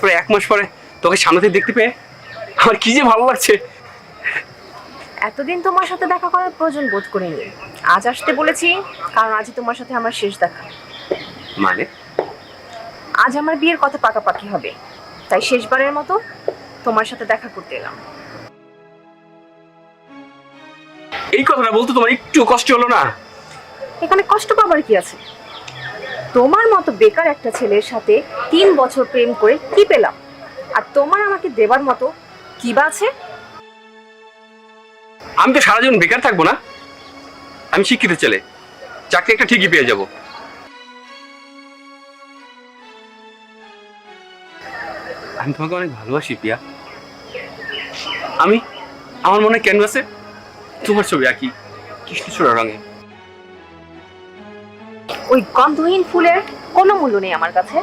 তারপরে 1 মাস পরে তোকে সামনে থেকে দেখতে পেয়ে আমার কি যে ভালো লাগছে। এতদিন তোমার সাথে দেখা করার প্রয়োজন বোধ করিনি, আজ আসতে বলেছি কারণ আজই তোমার সাথে আমার শেষ দেখা। মানে? আজ আমার বিয়ের কথা পাকাপাকি হবে, তাই শেষবারের মতো তোমার সাথে দেখা করতে এলাম। এই কথাটা বলতে তোমার একটু কষ্ট হলো না? এখানে কষ্ট পাবার কি আছে? তোমার মতো বেকার একটা ছেলের সাথে 3 বছর প্রেম করে কি পেলাম, আর তোমার আমাকে দেবার মতো কি বা আছে? আমি তো সারা জীবন বেকার থাকবো না। আমি শিক্ষিত ছেলে, চাকরি একটা ঠিকই পেয়ে যাব। আমি তোমাকে অনেক ভালোবাসি পিয়া। আমি আমার মনে ক্যানভাসে তোমার ছবি আঁকি কৃষ্ণচূড়া রঙে। ওই গন্ধহীন ফুলের কোনো মূল্য নেই আমার কাছে।